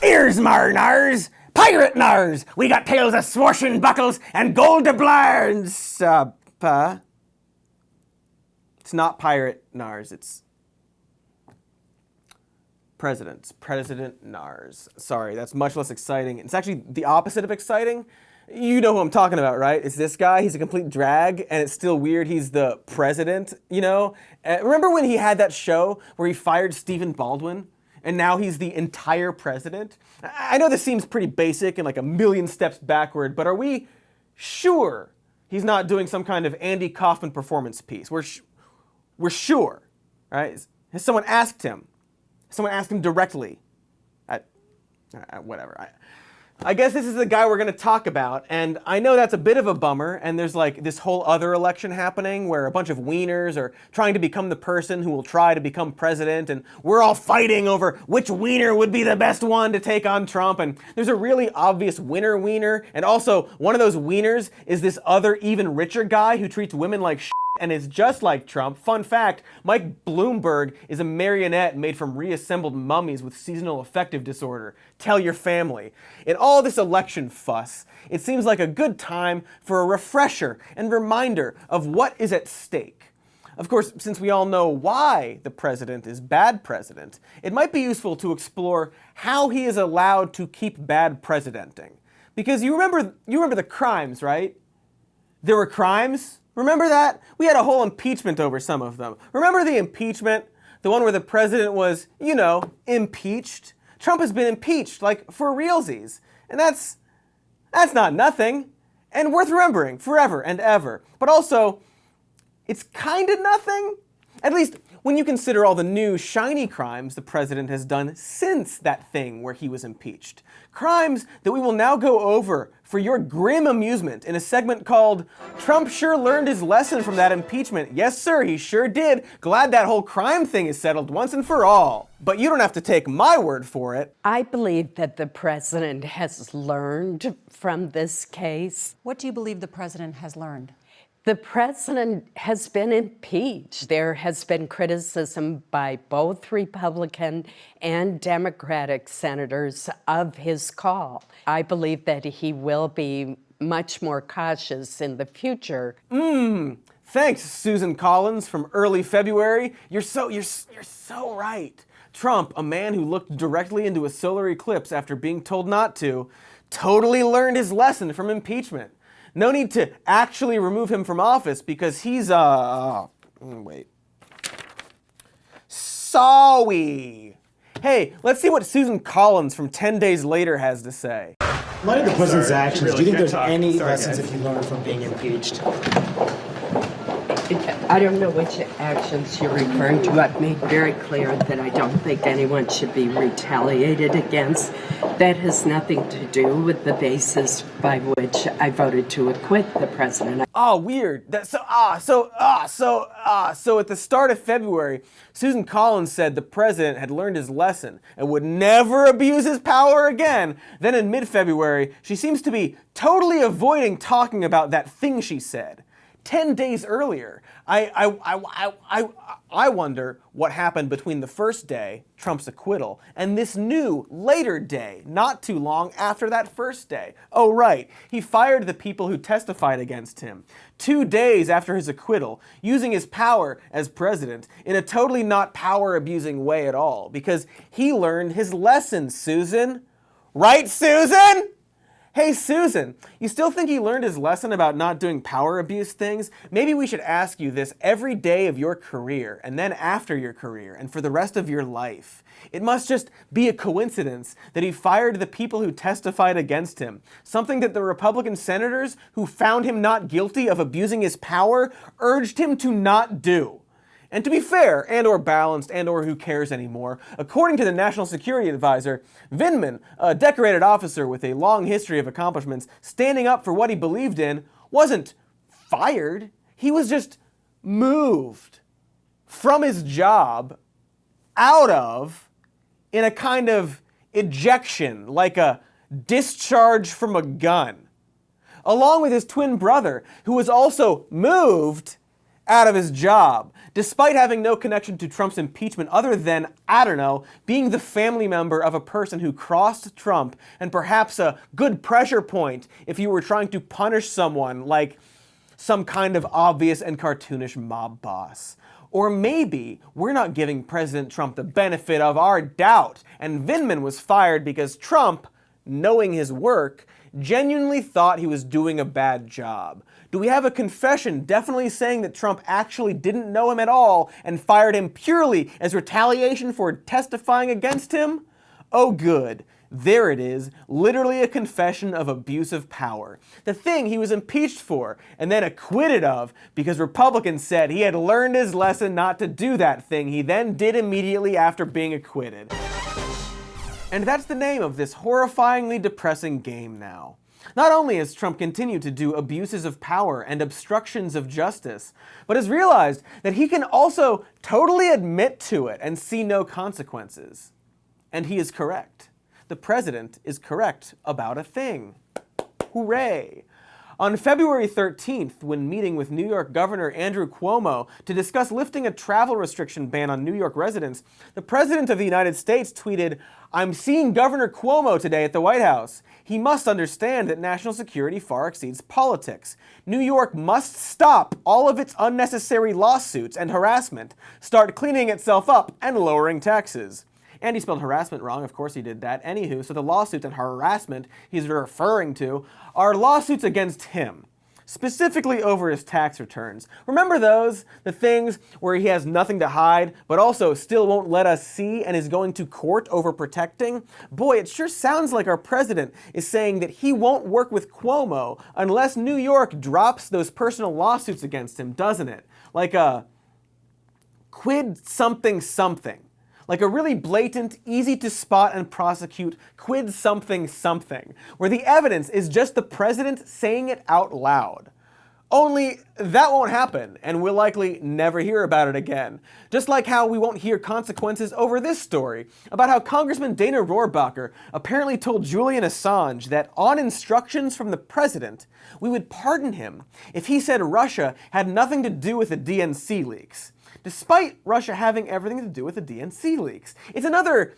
Ears marnars, pirate nars, we got tales of swashing buckles and gold doubloons. It's not pirate nars, it's president nars. Sorry, that's much less exciting. It's actually the opposite of exciting. You know who I'm talking about, right? It's this guy, he's a complete drag, and it's still weird he's the president, you know? Remember when he had that show where he fired Stephen Baldwin? And now he's the entire president? I know this seems pretty basic and like a million steps backward, but are we sure he's not doing some kind of Andy Kaufman performance piece? We're sure, right? Has someone asked him? Someone asked him directly. Whatever. I guess this is the guy we're going to talk about, and I know that's a bit of a bummer, and there's like this whole other election happening where a bunch of wieners are trying to become the person who will try to become president, and we're all fighting over which wiener would be the best one to take on Trump, and there's a really obvious winner wiener, and also one of those wieners is this other even richer guy who treats women like shit and is just like Trump. Fun fact, Mike Bloomberg is a marionette made from reassembled mummies with seasonal affective disorder. Tell your family. In all this election fuss, it seems like a good time for a refresher and reminder of what is at stake. Of course, since we all know why the president is bad president, it might be useful to explore how he is allowed to keep bad presidenting. Because you remember the crimes, right? There were crimes. Remember that? We had a whole impeachment over some of them. Remember the impeachment? The one where the president was, you know, impeached? Trump has been impeached, like, for realsies. And that's not nothing. And worth remembering forever and ever. But also, it's kind of nothing. At least when you consider all the new shiny crimes the president has done since that thing where he was impeached. Crimes that we will now go over for your grim amusement in a segment called Trump Sure Learned His Lesson from That Impeachment. Yes, sir, he sure did. Glad that whole crime thing is settled once and for all. But you don't have to take my word for it. I believe that the president has learned from this case. What do you believe the president has learned? The president has been impeached. There has been criticism by both Republican and Democratic senators of his call. I believe that he will be much more cautious in the future. Thanks, Susan Collins from early February. You're so right. Trump, a man who looked directly into a solar eclipse after being told not to, totally learned his lesson from impeachment. No need to actually remove him from office because he's, sorry. Hey, let's see what Susan Collins from 10 Days Later has to say. In light of the president's actions, do you think there's any lessons that he learned from being impeached? I don't know which actions you're referring to. I've made very clear that I don't think anyone should be retaliated against. That has nothing to do with the basis by which I voted to acquit the president. Oh, weird. So at the start of February, Susan Collins said the president had learned his lesson and would never abuse his power again. Then in mid-February, she seems to be totally avoiding talking about that thing she said 10 days earlier. I wonder what happened between the first day, Trump's acquittal, and this new, later day, not too long after that first day. Oh, right, he fired the people who testified against him 2 days after his acquittal, using his power as president in a totally not power-abusing way at all, because he learned his lesson, Susan. Right, Susan? Hey, Susan, you still think he learned his lesson about not doing power abuse things? Maybe we should ask you this every day of your career, and then after your career, and for the rest of your life. It must just be a coincidence that he fired the people who testified against him, something that the Republican senators who found him not guilty of abusing his power urged him to not do. And to be fair, and or balanced, and or who cares anymore, according to the National Security Advisor, Vindman, a decorated officer with a long history of accomplishments, standing up for what he believed in, wasn't fired. He was just moved from his job out of in a kind of ejection, like a discharge from a gun, along with his twin brother, who was also moved out of his job, despite having no connection to Trump's impeachment other than, I don't know, being the family member of a person who crossed Trump and perhaps a good pressure point if you were trying to punish someone like some kind of obvious and cartoonish mob boss. Or maybe we're not giving President Trump the benefit of our doubt, and Vindman was fired because Trump, knowing his work, genuinely thought he was doing a bad job. Do we have a confession definitely saying that Trump actually didn't know him at all and fired him purely as retaliation for testifying against him? Oh good. There it is, literally a confession of abuse of power. The thing he was impeached for and then acquitted of because Republicans said he had learned his lesson not to do that thing he then did immediately after being acquitted. And that's the name of this horrifyingly depressing game now. Not only has Trump continued to do abuses of power and obstructions of justice, but has realized that he can also totally admit to it and see no consequences. And he is correct. The president is correct about a thing. Hooray! On February 13th, when meeting with New York Governor Andrew Cuomo to discuss lifting a travel restriction ban on New York residents, the President of the United States tweeted, "I'm seeing Governor Cuomo today at the White House. He must understand that national security far exceeds politics. New York must stop all of its unnecessary lawsuits and harassment, start cleaning itself up and lowering taxes." And he spelled harassment wrong, of course he did that. Anywho, so the lawsuits and harassment he's referring to are lawsuits against him, specifically over his tax returns. Remember those? The things where he has nothing to hide, but also still won't let us see and is going to court over protecting? Boy, it sure sounds like our president is saying that he won't work with Cuomo unless New York drops those personal lawsuits against him, doesn't it? Like a quid something something. Like a really blatant, easy to spot and prosecute quid something something, where the evidence is just the president saying it out loud. Only that won't happen, and we'll likely never hear about it again. Just like how we won't hear consequences over this story, about how Congressman Dana Rohrabacher apparently told Julian Assange that on instructions from the president, we would pardon him if he said Russia had nothing to do with the DNC leaks, despite Russia having everything to do with the DNC leaks. It's another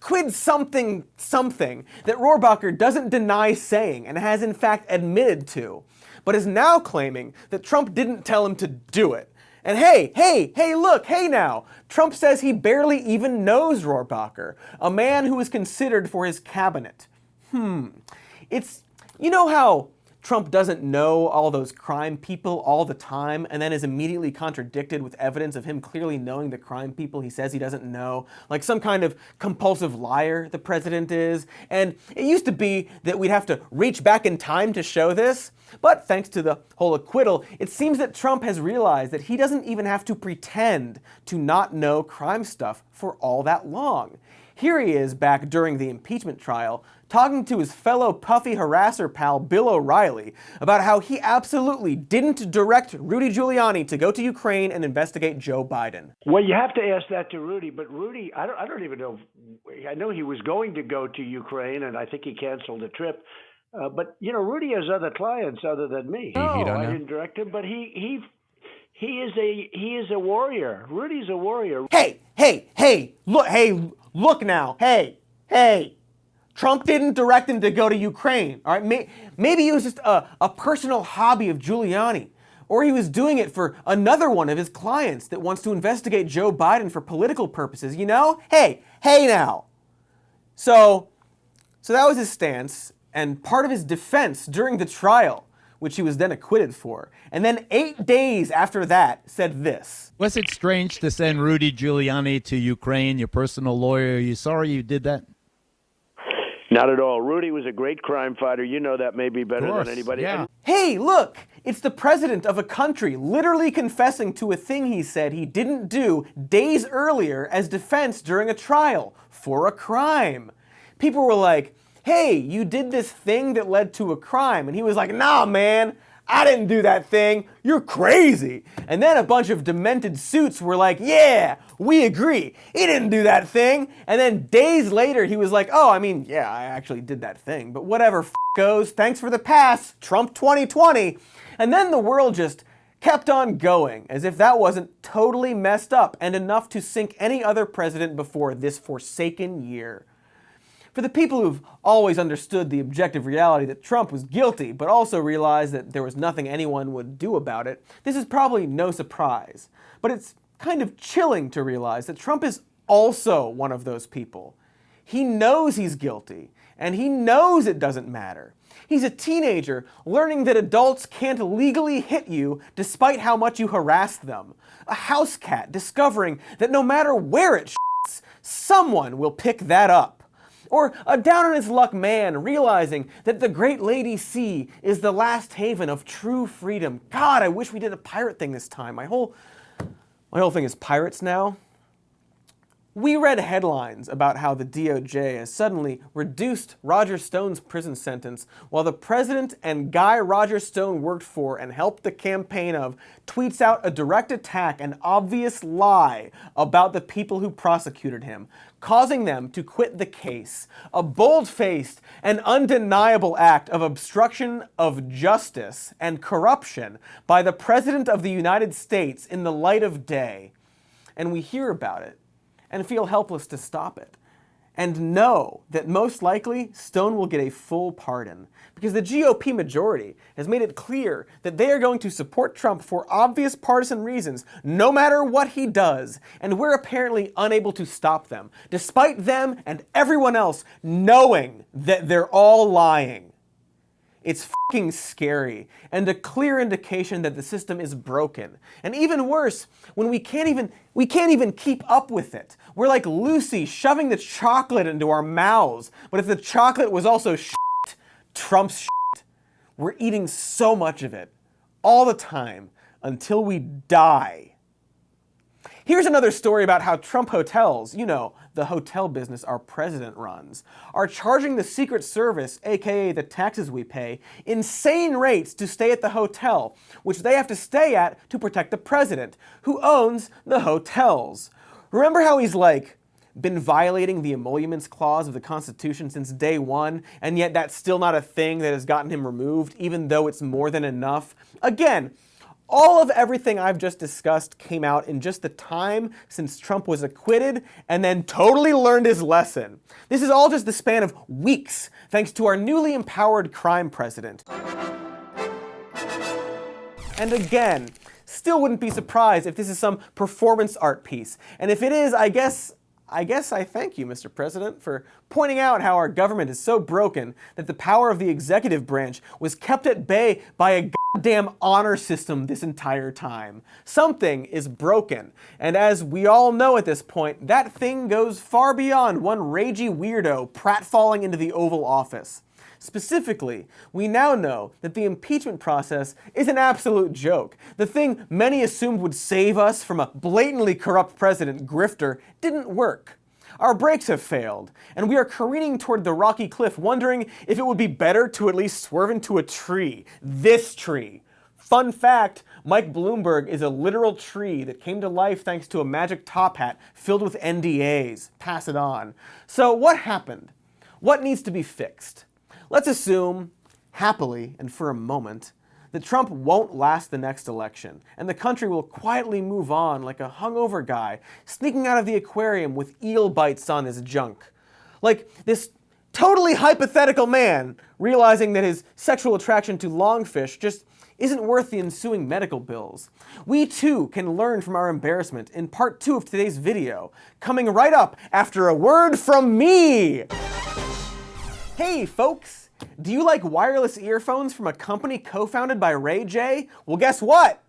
quid something something that Rohrabacher doesn't deny saying and has in fact admitted to, but is now claiming that Trump didn't tell him to do it. And hey, look, hey now, Trump says he barely even knows Rohrabacher, a man who is considered for his cabinet. It's, you know how Trump doesn't know all those crime people all the time and then is immediately contradicted with evidence of him clearly knowing the crime people he says he doesn't know, like some kind of compulsive liar the president is. And it used to be that we'd have to reach back in time to show this, but thanks to the whole acquittal, it seems that Trump has realized that he doesn't even have to pretend to not know crime stuff for all that long. Here he is back during the impeachment trial, talking to his fellow puffy harasser pal Bill O'Reilly about how he absolutely didn't direct Rudy Giuliani to go to Ukraine and investigate Joe Biden. Well, you have to ask that to Rudy, but Rudy, I don't even know. I know he was going to go to Ukraine, and I think he canceled the trip. But you know, Rudy has other clients other than me. No, I didn't direct him, but he is a warrior. Rudy's a warrior. Look now, hey. Trump didn't direct him to go to Ukraine, all right? Maybe it was just a personal hobby of Giuliani, or he was doing it for another one of his clients that wants to investigate Joe Biden for political purposes, you know? Hey now. So that was his stance, and part of his defense during the trial, which he was then acquitted for. And then 8 days after that said this. Was it strange to send Rudy Giuliani to Ukraine, your personal lawyer? Are you sorry you did that? Not at all. Rudy was a great crime fighter. You know that maybe better than anybody. Yeah. Hey, look, it's the president of a country literally confessing to a thing he said he didn't do days earlier as defense during a trial for a crime. People were like, hey, you did this thing that led to a crime. And he was like, nah, man, I didn't do that thing. You're crazy. And then a bunch of demented suits were like, yeah, we agree. He didn't do that thing. And then days later, he was like, oh, I mean, yeah, I actually did that thing. But whatever, goes. Thanks for the pass. Trump 2020. And then the world just kept on going, as if that wasn't totally messed up and enough to sink any other president before this forsaken year. For the people who've always understood the objective reality that Trump was guilty, but also realized that there was nothing anyone would do about it, this is probably no surprise. But it's kind of chilling to realize that Trump is also one of those people. He knows he's guilty, and he knows it doesn't matter. He's a teenager learning that adults can't legally hit you despite how much you harassed them. A house cat discovering that no matter where it shits, someone will pick that up. Or a down-on-his-luck man realizing that the Great Lady Sea is the last haven of true freedom. God, I wish we did a pirate thing this time. My whole thing is pirates now. We read headlines about how the DOJ has suddenly reduced Roger Stone's prison sentence while the president and guy Roger Stone worked for and helped the campaign of tweets out a direct attack and obvious lie about the people who prosecuted him, causing them to quit the case. A bold-faced and undeniable act of obstruction of justice and corruption by the President of the United States in the light of day. And we hear about it and feel helpless to stop it, and know that most likely Stone will get a full pardon, because the GOP majority has made it clear that they are going to support Trump for obvious partisan reasons, no matter what he does, and we're apparently unable to stop them, despite them and everyone else knowing that they're all lying. It's fucking scary, and a clear indication that the system is broken. And even worse, when we can't even keep up with it. We're like Lucy shoving the chocolate into our mouths, but if the chocolate was also shit, Trump's shit. We're eating so much of it, all the time, until we die. Here's another story about how Trump hotels, you know, the hotel business our president runs, are charging the Secret Service, aka the taxes we pay, insane rates to stay at the hotel, which they have to stay at to protect the president, who owns the hotels. Remember how he's been violating the emoluments clause of the Constitution since day one, and yet that's still not a thing that has gotten him removed, even though it's more than enough? Again, all of everything I've just discussed came out in just the time since Trump was acquitted and then totally learned his lesson. This is all just the span of weeks, thanks to our newly empowered crime president. And again, still wouldn't be surprised if this is some performance art piece. And if it is, I guess I thank you, Mr. President, for pointing out how our government is so broken that the power of the executive branch was kept at bay by a goddamn honor system this entire time. Something is broken, and as we all know at this point, that thing goes far beyond one ragey weirdo pratfalling into the Oval Office. Specifically, we now know that the impeachment process is an absolute joke. The thing many assumed would save us from a blatantly corrupt president, grifter, didn't work. Our brakes have failed, and we are careening toward the rocky cliff, wondering if it would be better to at least swerve into a tree. This tree. Fun fact, Mike Bloomberg is a literal tree that came to life thanks to a magic top hat filled with NDAs. Pass it on. So what happened? What needs to be fixed? Let's assume, happily and for a moment, that Trump won't last the next election, and the country will quietly move on like a hungover guy sneaking out of the aquarium with eel bites on his junk. Like this totally hypothetical man realizing that his sexual attraction to longfish just isn't worth the ensuing medical bills. We too can learn from our embarrassment in part 2 of today's video, coming right up after a word from me. Hey folks, do you like wireless earphones from a company co-founded by Ray J? Well, guess what?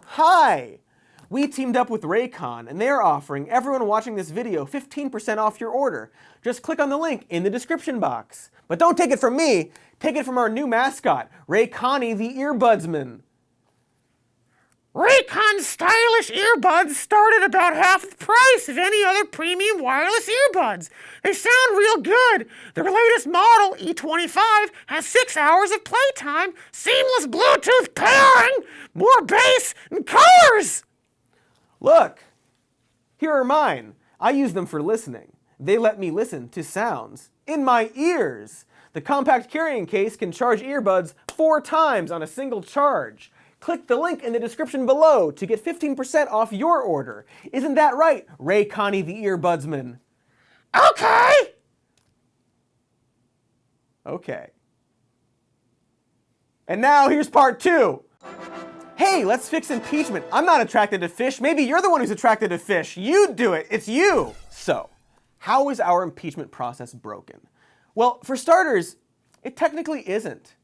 Hi! We teamed up with Raycon, and they're offering everyone watching this video 15% off your order. Just click on the link in the description box. But don't take it from me, take it from our new mascot, Rayconi the Earbudsman. Raycon's stylish earbuds start at about half the price of any other premium wireless earbuds. They sound real good. Their latest model, E25, has 6 hours of playtime, seamless Bluetooth pairing, more bass, and colors. Look, here are mine. I use them for listening. They let me listen to sounds in my ears. The compact carrying case can charge earbuds 4 times on a single charge. Click the link in the description below to get 15% off your order. Isn't that right, Ray Connie the Earbudsman? Okay. Okay. And now here's part 2. Hey, let's fix impeachment. I'm not attracted to fish. Maybe you're the one who's attracted to fish. You do it. It's you. So, how is our impeachment process broken? Well, for starters, it technically isn't.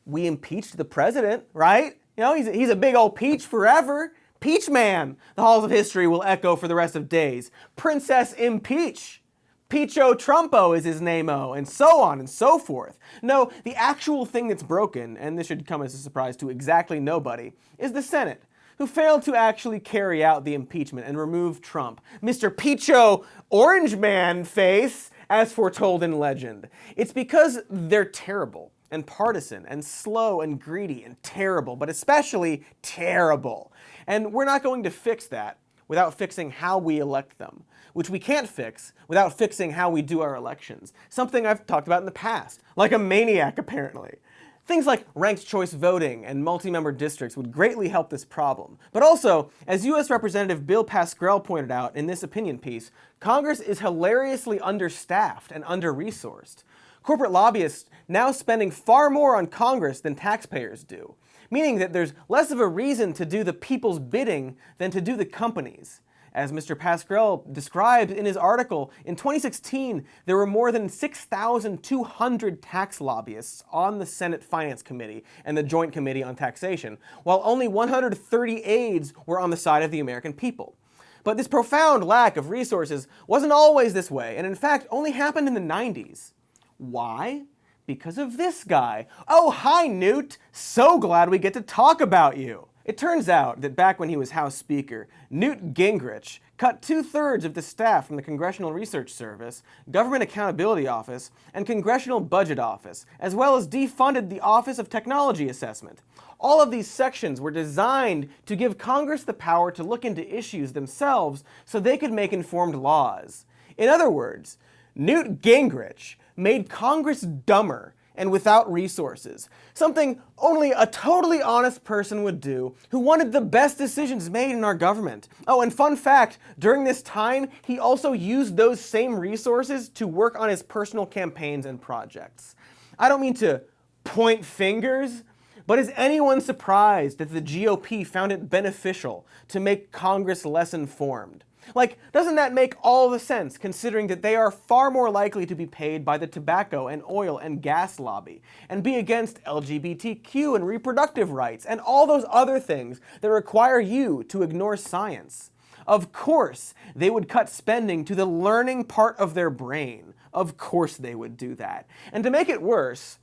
We impeached the president, right? You know, he's a big old peach forever. Peach man, the halls of history will echo for the rest of days. Princess Impeach. Peacho Trumpo is his name-o, and so on and so forth. No, the actual thing that's broken, and this should come as a surprise to exactly nobody, is the Senate, who failed to actually carry out the impeachment and remove Trump, Mr. Peacho Orange Man face, as foretold in legend. It's because they're terrible and partisan and slow and greedy and terrible, but especially terrible. And we're not going to fix that without fixing how we elect them, which we can't fix without fixing how we do our elections, something I've talked about in the past, like a maniac apparently. Things like ranked choice voting and multi-member districts would greatly help this problem. But also, as U.S. Representative Bill Pascrell pointed out in this opinion piece, Congress is hilariously understaffed and under-resourced. Corporate lobbyists now spending far more on Congress than taxpayers do, meaning that there's less of a reason to do the people's bidding than to do the companies. As Mr. Pascrell described in his article, in 2016, there were more than 6,200 tax lobbyists on the Senate Finance Committee and the Joint Committee on Taxation, while only 130 aides were on the side of the American people. But this profound lack of resources wasn't always this way, and in fact only happened in the 90s. Why? Because of this guy. Oh, hi, Newt! So glad we get to talk about you! It turns out that back when he was House Speaker, Newt Gingrich cut 2/3 of the staff from the Congressional Research Service, Government Accountability Office, and Congressional Budget Office, as well as defunded the Office of Technology Assessment. All of these sections were designed to give Congress the power to look into issues themselves so they could make informed laws. In other words, Newt Gingrich made Congress dumber and without resources, something only a totally honest person would do who wanted the best decisions made in our government. Oh, and fun fact, during this time, he also used those same resources to work on his personal campaigns and projects. I don't mean to point fingers, but is anyone surprised that the GOP found it beneficial to make Congress less informed? Like, doesn't that make all the sense, considering that they are far more likely to be paid by the tobacco and oil and gas lobby, and be against LGBTQ and reproductive rights, and all those other things that require you to ignore science? Of course, they would cut spending to the learning part of their brain. Of course they would do that. And to make it worse,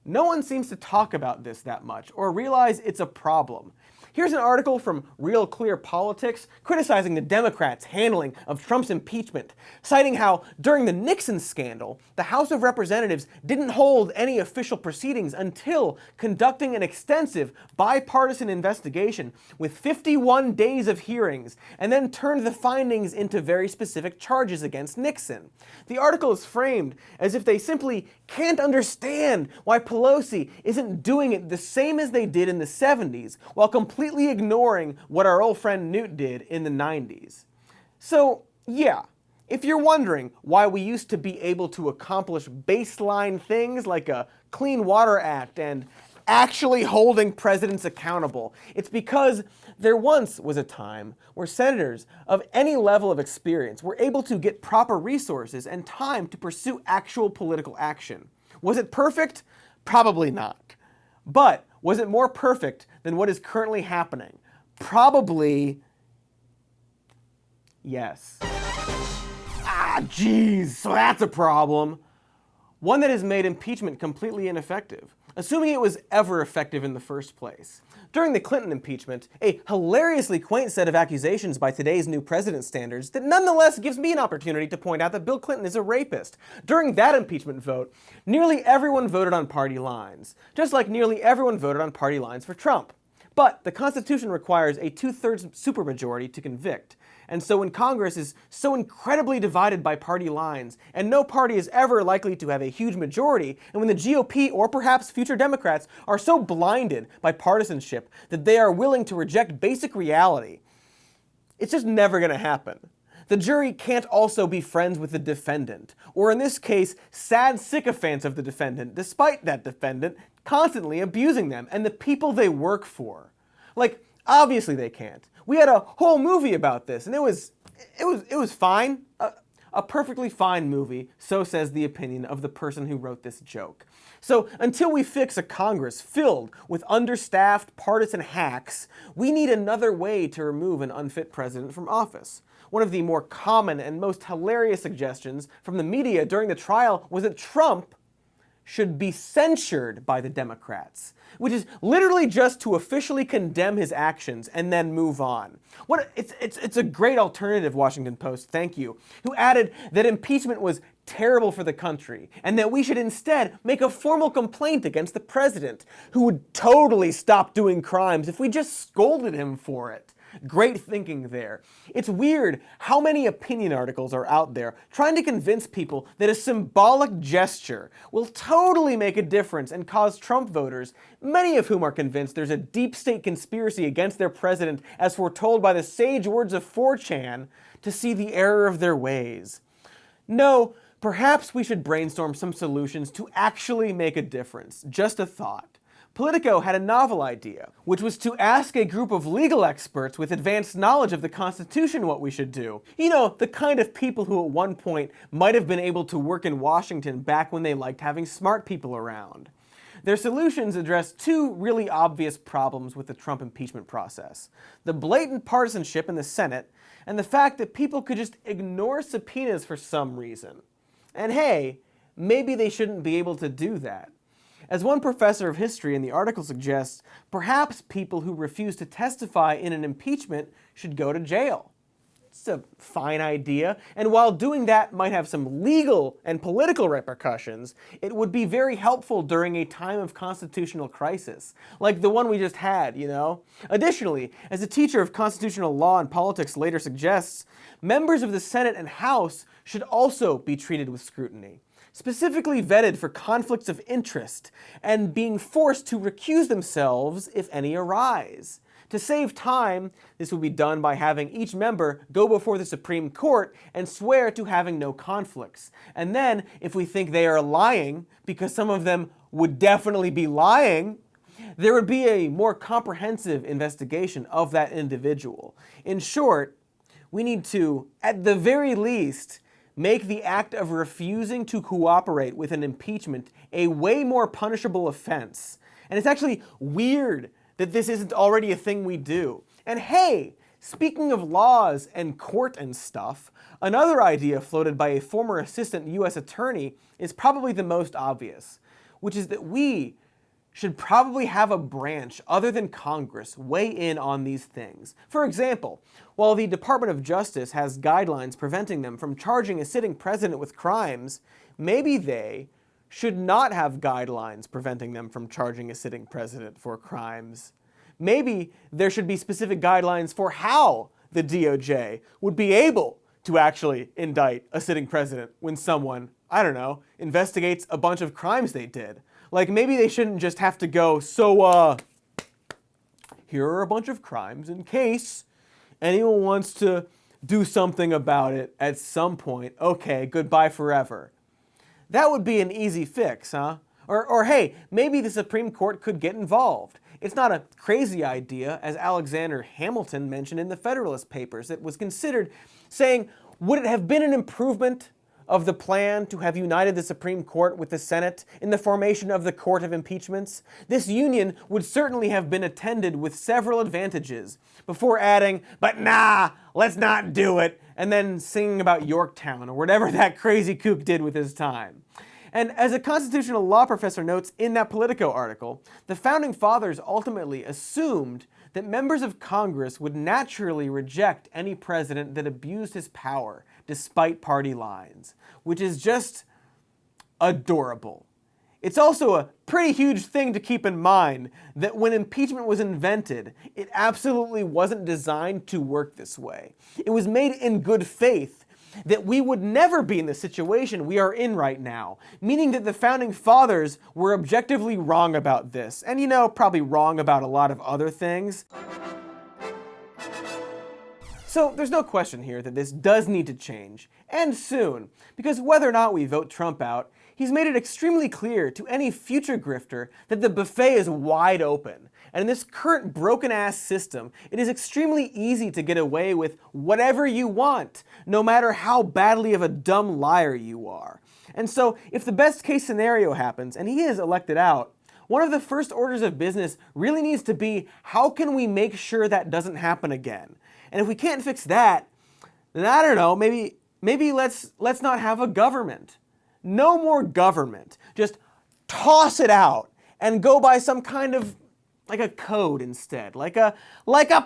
no one seems to talk about this that much, or realize it's a problem. Here's an article from Real Clear Politics criticizing the Democrats' handling of Trump's impeachment, citing how during the Nixon scandal, the House of Representatives didn't hold any official proceedings until conducting an extensive bipartisan investigation with 51 days of hearings, and then turned the findings into very specific charges against Nixon. The article is framed as if they simply can't understand why Pelosi isn't doing it the same as they did in the 70s, while completely ignoring what our old friend Newt did in the 90s. So, yeah, if you're wondering why we used to be able to accomplish baseline things like a Clean Water Act and actually holding presidents accountable, it's because there once was a time where senators of any level of experience were able to get proper resources and time to pursue actual political action. Was it perfect? Probably not. But was it more perfect than what is currently happening? Probably yes. Geez, so that's a problem. One that has made impeachment completely ineffective, assuming it was ever effective in the first place. During the Clinton impeachment, a hilariously quaint set of accusations by today's new president standards that nonetheless gives me an opportunity to point out that Bill Clinton is a rapist. During that impeachment vote, nearly everyone voted on party lines, just like nearly everyone voted on party lines for Trump. But the Constitution requires a 2/3 supermajority to convict, And so when Congress is so incredibly divided by party lines, and no party is ever likely to have a huge majority, and when the GOP or perhaps future Democrats are so blinded by partisanship that they are willing to reject basic reality, it's just never going to happen. The jury can't also be friends with the defendant, or in this case, sad sycophants of the defendant, despite that defendant constantly abusing them and the people they work for. Like, obviously they can't. We had a whole movie about this, and it was fine. A perfectly fine movie, so says the opinion of the person who wrote this joke. So until we fix a Congress filled with understaffed partisan hacks, we need another way to remove an unfit president from office. One of the more common and most hilarious suggestions from the media during the trial was that Trump should be censured by the Democrats, which is literally just to officially condemn his actions and then move on. It's a great alternative, Washington Post, thank you, who added that impeachment was terrible for the country and that we should instead make a formal complaint against the president, who would totally stop doing crimes if we just scolded him for it. Great thinking there. It's weird how many opinion articles are out there trying to convince people that a symbolic gesture will totally make a difference and cause Trump voters, many of whom are convinced there's a deep state conspiracy against their president as foretold by the sage words of 4chan, to see the error of their ways. No, perhaps we should brainstorm some solutions to actually make a difference. Just a thought. Politico had a novel idea, which was to ask a group of legal experts with advanced knowledge of the Constitution what we should do. You know, the kind of people who at one point might have been able to work in Washington back when they liked having smart people around. Their solutions address two really obvious problems with the Trump impeachment process: the blatant partisanship in the Senate, and the fact that people could just ignore subpoenas for some reason. And hey, maybe they shouldn't be able to do that. As one professor of history in the article suggests, perhaps people who refuse to testify in an impeachment should go to jail. It's a fine idea, and while doing that might have some legal and political repercussions, it would be very helpful during a time of constitutional crisis, like the one we just had, you know? Additionally, as a teacher of constitutional law and politics later suggests, members of the Senate and House should also be treated with scrutiny, specifically vetted for conflicts of interest and being forced to recuse themselves if any arise. To save time, this would be done by having each member go before the Supreme Court and swear to having no conflicts. And then, if we think they are lying, because some of them would definitely be lying, there would be a more comprehensive investigation of that individual. In short, we need to, at the very least, make the act of refusing to cooperate with an impeachment a way more punishable offense. And it's actually weird that this isn't already a thing we do. And hey, speaking of laws and court and stuff, another idea floated by a former assistant U.S. attorney is probably the most obvious, which is that we should probably have a branch other than Congress weigh in on these things. For example, while the Department of Justice has guidelines preventing them from charging a sitting president with crimes, maybe they should not have guidelines preventing them from charging a sitting president for crimes. Maybe there should be specific guidelines for how the DOJ would be able to actually indict a sitting president when someone, I don't know, investigates a bunch of crimes they did. Like, maybe they shouldn't just have to go, so, here are a bunch of crimes in case anyone wants to do something about it at some point. Okay, goodbye forever. That would be an easy fix, huh? Or hey, maybe the Supreme Court could get involved. It's not a crazy idea, as Alexander Hamilton mentioned in the Federalist Papers. It was considered, saying, would it have been an improvement of the plan to have united the Supreme Court with the Senate in the formation of the Court of Impeachments? This union would certainly have been attended with several advantages, before adding, but nah, let's not do it, and then singing about Yorktown or whatever that crazy kook did with his time. And as a constitutional law professor notes in that Politico article, the Founding Fathers ultimately assumed that members of Congress would naturally reject any president that abused his power despite party lines, which is just adorable. It's also a pretty huge thing to keep in mind that when impeachment was invented, it absolutely wasn't designed to work this way. It was made in good faith that we would never be in the situation we are in right now, meaning that the founding fathers were objectively wrong about this, and probably wrong about a lot of other things. So there's no question here that this does need to change, and soon, because whether or not we vote Trump out, he's made it extremely clear to any future grifter that the buffet is wide open. And in this current broken-ass system, it is extremely easy to get away with whatever you want, no matter how badly of a dumb liar you are. And so, if the best-case scenario happens, and he is elected out, one of the first orders of business really needs to be, how can we make sure that doesn't happen again? And if we can't fix that, then I don't know, maybe let's not have a government. No more government. Just toss it out and go by some kind of, like a code instead. Like a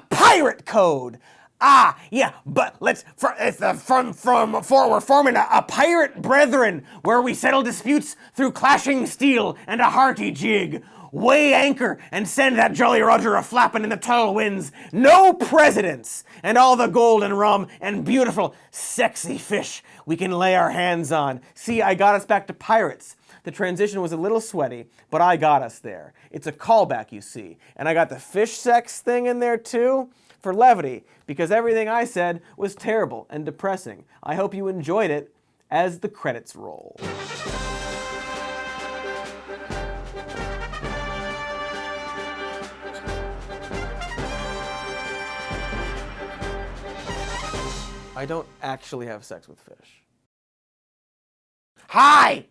pirate code. Yeah, but we're forming a pirate brethren where we settle disputes through clashing steel and a hearty jig. Weigh anchor and send that Jolly Roger a-flapping in the tall winds. No presidents, and all the gold and rum and beautiful, sexy fish we can lay our hands on. See, I got us back to pirates. The transition was a little sweaty, but I got us there. It's a callback, you see. And I got the fish sex thing in there too, for levity, because everything I said was terrible and depressing. I hope you enjoyed it as the credits roll. I don't actually have sex with fish. Hi!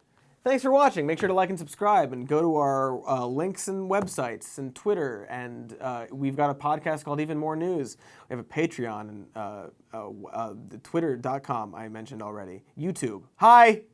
Thanks for watching. Make sure to like and subscribe and go to our links and websites and Twitter. And we've got a podcast called Even More News. We have a Patreon and Twitter.com I mentioned already. YouTube. Hi!